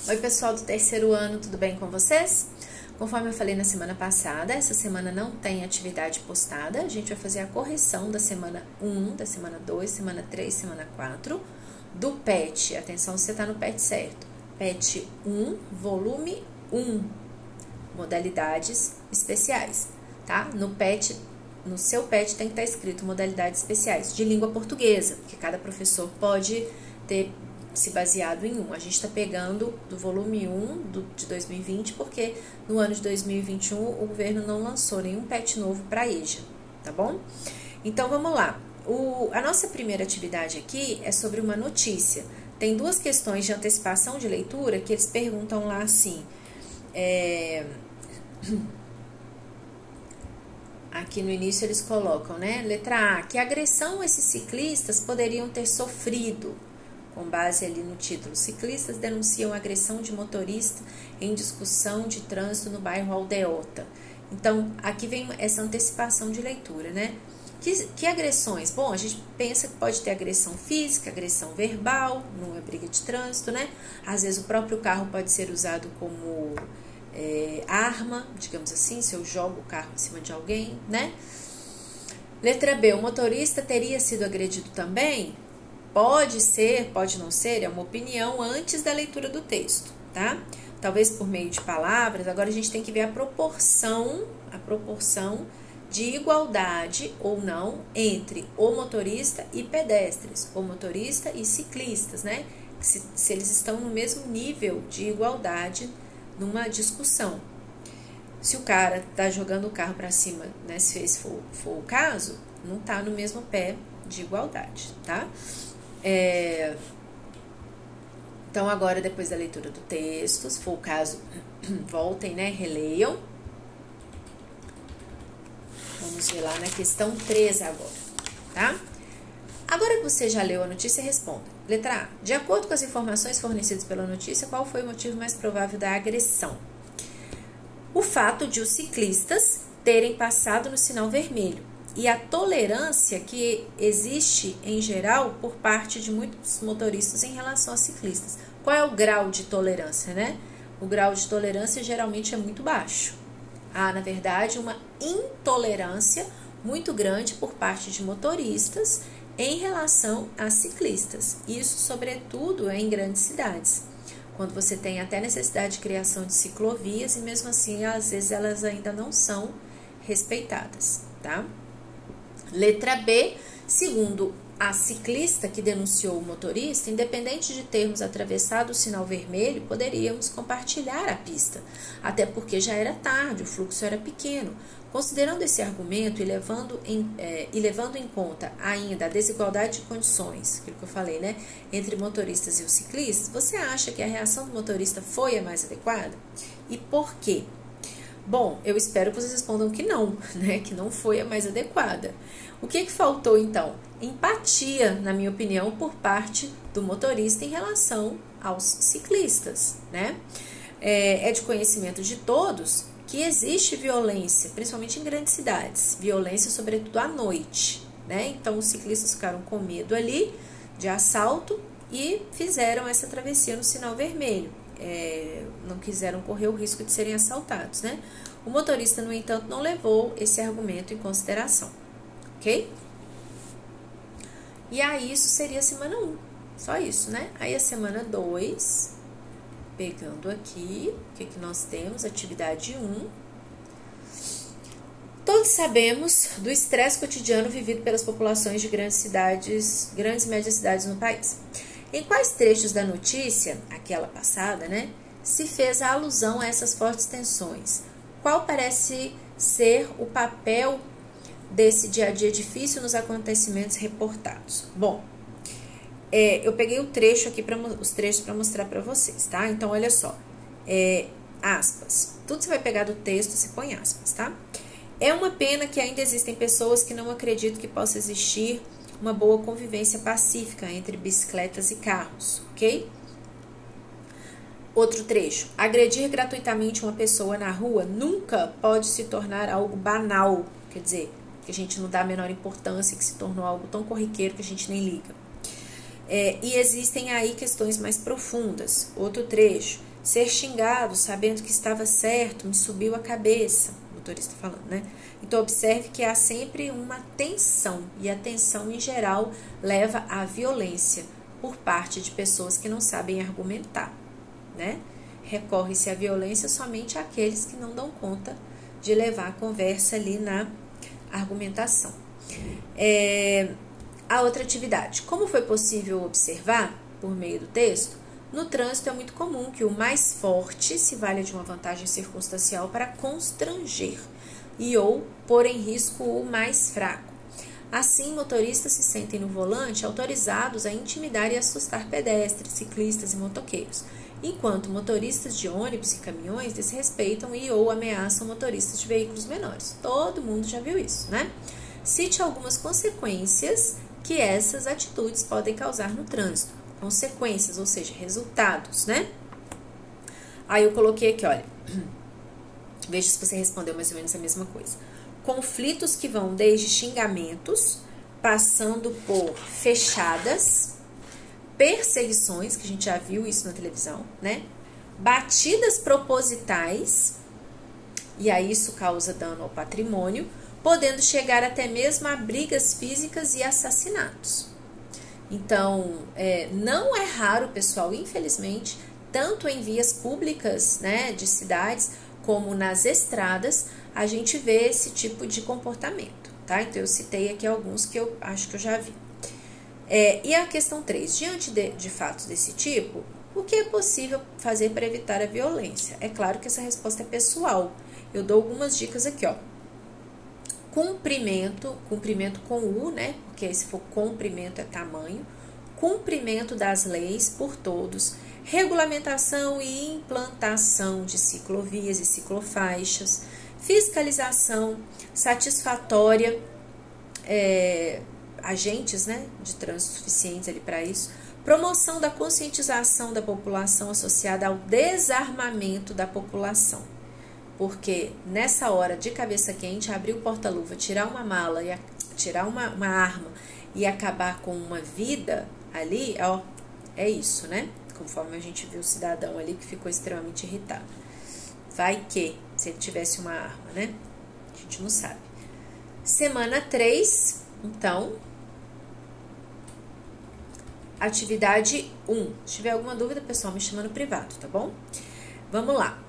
Oi pessoal do terceiro ano, tudo bem com vocês? Conforme eu falei na semana passada, essa semana não tem atividade postada. A gente vai fazer a correção da semana 1, da semana 2, semana 3, semana 4 do PET. Atenção, você está no PET certo. PET 1, volume 1, modalidades especiais, tá? No seu PET tem que estar escrito modalidades especiais de língua portuguesa, porque cada professor pode ter se baseado em um. A gente está pegando do volume 1 de 2020, porque no ano de 2021 o governo não lançou nenhum PET novo para a EJA, tá bom? Então vamos lá. A nossa primeira atividade aqui é sobre uma notícia. Tem duas questões de antecipação de leitura que eles perguntam lá assim. Aqui no início eles colocam, né? Letra A, que agressão esses ciclistas poderiam ter sofrido? Com base ali no título, ciclistas denunciam agressão de motorista em discussão de trânsito no bairro Aldeota. Então, aqui vem essa antecipação de leitura, né? Que agressões? Bom, a gente pensa que pode ter agressão física, agressão verbal, numa briga de trânsito, né? Às vezes o próprio carro pode ser usado como arma, digamos assim, se eu jogo o carro em cima de alguém, né? Letra B, o motorista teria sido agredido também? Pode ser, pode não ser, é uma opinião antes da leitura do texto, tá? Talvez por meio de palavras. Agora a gente tem que ver a proporção de igualdade ou não entre o motorista e pedestres, o motorista e ciclistas, né? Se eles estão no mesmo nível de igualdade numa discussão. Se o cara tá jogando o carro para cima, né, se esse for o caso, não tá no mesmo pé de igualdade, tá? Então, agora, depois da leitura do texto, se for o caso, voltem, né, releiam. Vamos ver lá na questão 3 agora, tá? Agora que você já leu a notícia, responda. Letra A. De acordo com as informações fornecidas pela notícia, qual foi o motivo mais provável da agressão? O fato de os ciclistas terem passado no sinal vermelho e a tolerância que existe, em geral, por parte de muitos motoristas em relação a ciclistas. Qual é o grau de tolerância, né? O grau de tolerância geralmente é muito baixo. Há, na verdade, uma intolerância muito grande por parte de motoristas em relação a ciclistas. Isso, sobretudo, em grandes cidades, quando você tem até necessidade de criação de ciclovias e, mesmo assim, às vezes elas ainda não são respeitadas, tá? Letra B, segundo a ciclista que denunciou o motorista, independente de termos atravessado o sinal vermelho, poderíamos compartilhar a pista, até porque já era tarde, o fluxo era pequeno. Considerando esse argumento e levando em conta ainda a desigualdade de condições, aquilo que eu falei, né, entre motoristas e os ciclistas, você acha que a reação do motorista foi a mais adequada? E por quê? Bom, eu espero que vocês respondam que não, né? Que não foi a mais adequada. O que faltou, então? Empatia, na minha opinião, por parte do motorista em relação aos ciclistas, né? É de conhecimento de todos que existe violência, principalmente em grandes cidades. Violência, sobretudo à noite, né? Então, os ciclistas ficaram com medo ali de assalto e fizeram essa travessia no sinal vermelho. Não quiseram correr o risco de serem assaltados, né? O motorista, no entanto, não levou esse argumento em consideração, ok? E aí, isso seria a semana 1, só isso, né? Aí, a semana 2, pegando aqui, o que nós temos? Atividade 1. Todos sabemos do estresse cotidiano vivido pelas populações de grandes e médias cidades no país. Em quais trechos da notícia, aquela passada, né, se fez a alusão a essas fortes tensões? Qual parece ser o papel desse dia a dia difícil nos acontecimentos reportados? Bom, eu peguei os trechos para mostrar para vocês, tá? Então, olha só, aspas. Tudo você vai pegar do texto, você põe aspas, tá? É uma pena que ainda existem pessoas que não acreditam que possa existir uma boa convivência pacífica entre bicicletas e carros, ok? Outro trecho. Agredir gratuitamente uma pessoa na rua nunca pode se tornar algo banal, quer dizer, que a gente não dá a menor importância, que se tornou algo tão corriqueiro que a gente nem liga. E existem aí questões mais profundas. Outro trecho. Ser xingado, sabendo que estava certo, me subiu a cabeça. O motorista falando, né? Então, observe que há sempre uma tensão. E a tensão, em geral, leva à violência por parte de pessoas que não sabem argumentar, né? Recorre-se à violência somente àqueles que não dão conta de levar a conversa ali na argumentação. A outra atividade. Como foi possível observar por meio do texto, no trânsito é muito comum que o mais forte se valha de uma vantagem circunstancial para constranger ou pôr em risco o mais fraco. Assim, motoristas se sentem no volante autorizados a intimidar e assustar pedestres, ciclistas e motoqueiros, enquanto motoristas de ônibus e caminhões desrespeitam ou ameaçam motoristas de veículos menores. Todo mundo já viu isso, né? Cite algumas consequências que essas atitudes podem causar no trânsito. Consequências, ou seja, resultados, né? Aí eu coloquei aqui, olha, veja se você respondeu mais ou menos a mesma coisa. Conflitos que vão desde xingamentos, passando por fechadas, perseguições, que a gente já viu isso na televisão, né? Batidas propositais, e aí isso causa dano ao patrimônio, podendo chegar até mesmo a brigas físicas e assassinatos. Então, não é raro, pessoal, infelizmente, tanto em vias públicas, né, de cidades, como nas estradas, a gente vê esse tipo de comportamento, tá? Então, eu citei aqui alguns que eu acho que eu já vi. E a questão 3, diante de fatos desse tipo, o que é possível fazer para evitar a violência? É claro que essa resposta é pessoal. Eu dou algumas dicas aqui, ó. Cumprimento com U, né? Porque se for comprimento é tamanho. Cumprimento das leis por todos. Regulamentação e implantação de ciclovias e ciclofaixas. Fiscalização satisfatória, agentes, né, de trânsito suficientes ali para isso. Promoção da conscientização da população associada ao desarmamento da população. Porque nessa hora de cabeça quente, abrir o porta-luva, tirar uma mala, tirar uma arma e acabar com uma vida ali, ó, é isso, né? Conforme a gente viu o cidadão ali que ficou extremamente irritado. Vai que, se ele tivesse uma arma, né? A gente não sabe. Semana 3, então, atividade 1. Se tiver alguma dúvida, pessoal, me chama no privado, tá bom? Vamos lá.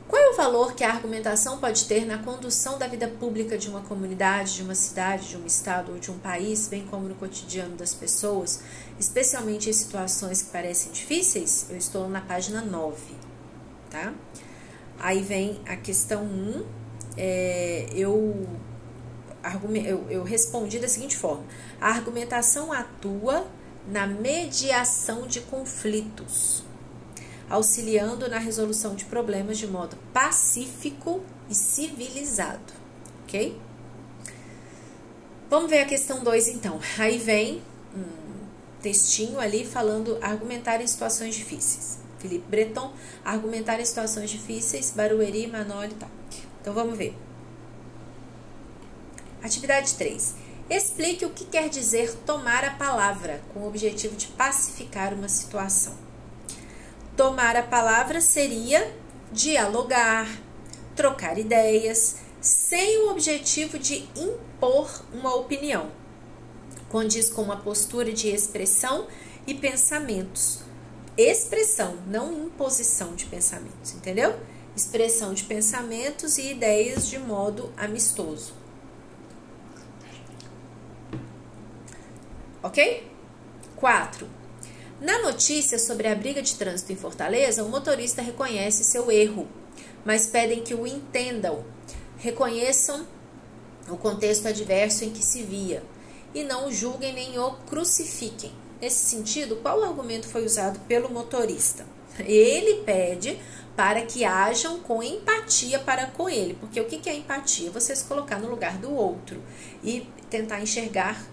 Qual é o valor que a argumentação pode ter na condução da vida pública de uma comunidade, de uma cidade, de um estado ou de um país, bem como no cotidiano das pessoas, especialmente em situações que parecem difíceis? Eu estou na página 9, tá? Aí vem a questão 1, eu respondi da seguinte forma: a argumentação atua na mediação de conflitos, auxiliando na resolução de problemas de modo pacífico e civilizado, ok? Vamos ver a questão 2, então. Aí vem um textinho ali falando argumentar em situações difíceis. Felipe Breton, argumentar em situações difíceis, Barueri, Manoli e tal. Então, vamos ver. Atividade 3. Explique o que quer dizer tomar a palavra com o objetivo de pacificar uma situação. Tomar a palavra seria dialogar, trocar ideias, sem o objetivo de impor uma opinião. Condiz com uma postura de expressão e pensamentos. Expressão, não imposição de pensamentos, entendeu? Expressão de pensamentos e ideias de modo amistoso. Ok? 4. Na notícia sobre a briga de trânsito em Fortaleza, o motorista reconhece seu erro, mas pedem que o entendam, reconheçam o contexto adverso em que se via e não o julguem nem o crucifiquem. Nesse sentido, qual argumento foi usado pelo motorista? Ele pede para que hajam com empatia para com ele, porque o que é empatia? Você se colocar no lugar do outro e tentar enxergar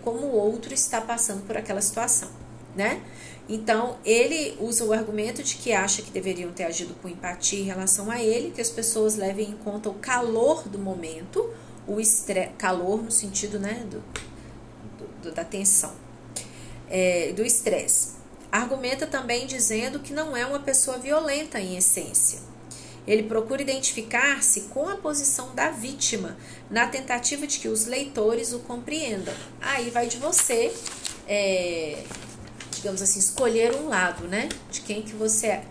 como o outro está passando por aquela situação, né? Então, ele usa o argumento de que acha que deveriam ter agido com empatia em relação a ele, que as pessoas levem em conta o calor do momento, o calor no sentido, né, da tensão, do estresse. Argumenta também dizendo que não é uma pessoa violenta em essência. Ele procura identificar-se com a posição da vítima, na tentativa de que os leitores o compreendam. Aí vai de você, digamos assim, escolher um lado, né? De quem que você...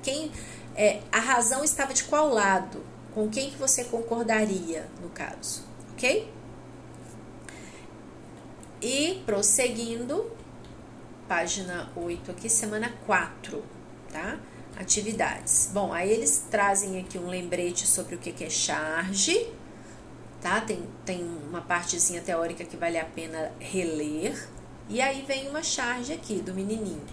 a razão estava de qual lado? Com quem que você concordaria, no caso, ok? E prosseguindo, página 8 aqui, semana 4, tá? Atividades. Bom, aí eles trazem aqui um lembrete sobre o que é charge, tá? Tem uma partezinha teórica que vale a pena reler. E aí vem uma charge aqui do menininho.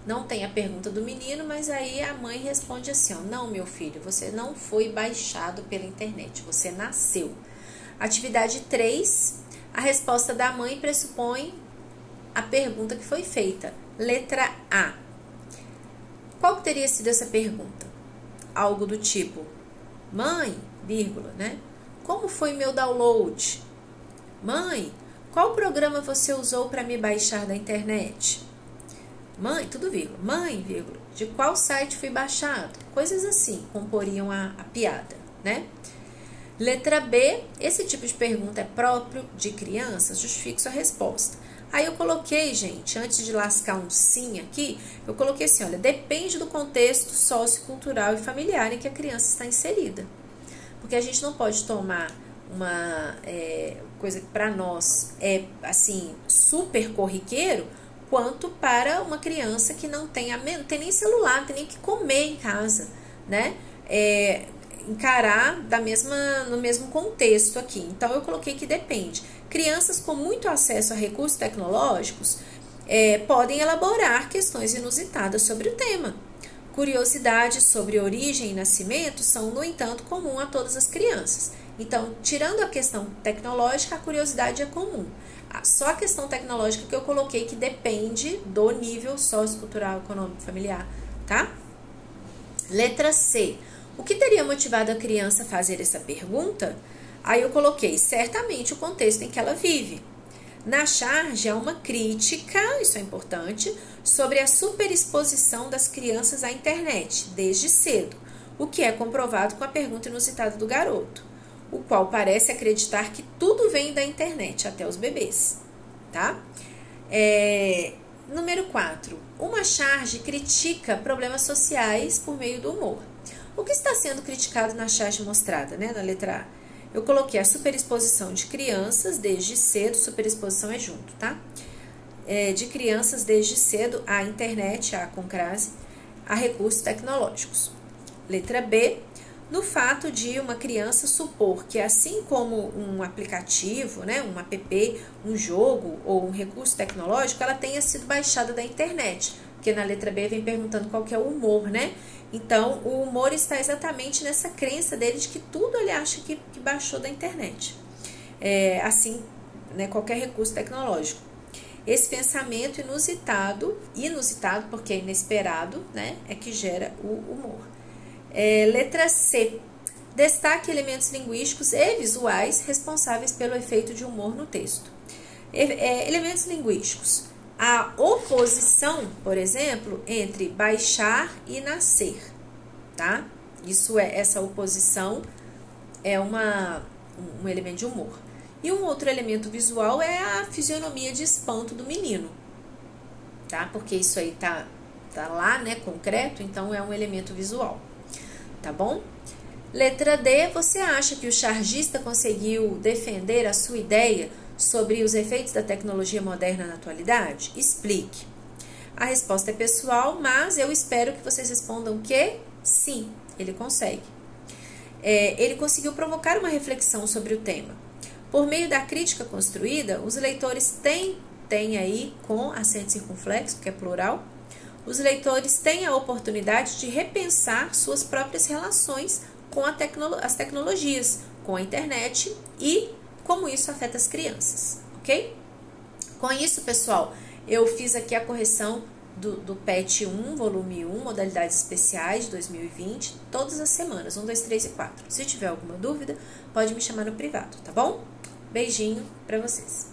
Não tem a pergunta do menino, mas aí a mãe responde assim, ó, não, meu filho, você não foi baixado pela internet, você nasceu. Atividade 3, a resposta da mãe pressupõe a pergunta que foi feita. Letra A. Qual que teria sido essa pergunta? Algo do tipo, mãe, vírgula, né? Como foi meu download? Mãe, qual programa você usou para me baixar da internet? Mãe, tudo vírgula. Mãe, vírgula, de qual site fui baixado? Coisas assim comporiam a piada, né? Letra B, esse tipo de pergunta é próprio de crianças? Justifique sua resposta. Aí eu coloquei, gente, antes de lascar um sim aqui, eu coloquei assim, olha, depende do contexto sociocultural e familiar em que a criança está inserida. Porque a gente não pode tomar uma coisa que para nós é, assim, super corriqueiro, quanto para uma criança que não tem nem celular, não tem nem o que comer em casa, né? Encarar no mesmo contexto aqui. Então, eu coloquei que depende. Crianças com muito acesso a recursos tecnológicos podem elaborar questões inusitadas sobre o tema. Curiosidades sobre origem e nascimento são, no entanto, comum a todas as crianças. Então, tirando a questão tecnológica, a curiosidade é comum. Só a questão tecnológica que eu coloquei que depende do nível sociocultural, econômico, familiar, tá? Letra C. O que teria motivado a criança a fazer essa pergunta? Aí eu coloquei, certamente, o contexto em que ela vive. Na charge, há uma crítica, isso é importante, sobre a superexposição das crianças à internet, desde cedo, o que é comprovado com a pergunta inusitada do garoto, o qual parece acreditar que tudo vem da internet, até os bebês, tá? Número 4. Uma charge critica problemas sociais por meio do humor. O que está sendo criticado na charge mostrada, né, na letra A? Eu coloquei a superexposição de crianças desde cedo, superexposição é junto, tá? De crianças desde cedo à internet, com crase, a recursos tecnológicos. Letra B, no fato de uma criança supor que assim como um aplicativo, né, um app, um jogo ou um recurso tecnológico, ela tenha sido baixada da internet. Porque na letra B vem perguntando qual que é o humor, né? Então, o humor está exatamente nessa crença dele de que tudo ele acha que baixou da internet. Assim, né, qualquer recurso tecnológico. Esse pensamento inusitado porque é inesperado, né, é que gera o humor. Letra C. Destaque elementos linguísticos e visuais responsáveis pelo efeito de humor no texto. Elementos linguísticos. A oposição, por exemplo, entre baixar e nascer, tá? Essa oposição é um elemento de humor. E um outro elemento visual é a fisionomia de espanto do menino, tá? Porque isso aí tá lá, né, concreto, então é um elemento visual, tá bom? Letra D, você acha que o chargista conseguiu defender a sua ideia sobre os efeitos da tecnologia moderna na atualidade? Explique. A resposta é pessoal, mas eu espero que vocês respondam que sim, ele consegue. Ele conseguiu provocar uma reflexão sobre o tema. Por meio da crítica construída, os leitores têm aí, com acento circunflexo, porque é plural, os leitores têm a oportunidade de repensar suas próprias relações com as tecnologias, com a internet e como isso afeta as crianças, ok? Com isso, pessoal, eu fiz aqui a correção do PET 1, volume 1, modalidades especiais de 2020, todas as semanas, 1, 2, 3 e 4. Se tiver alguma dúvida, pode me chamar no privado, tá bom? Beijinho pra vocês.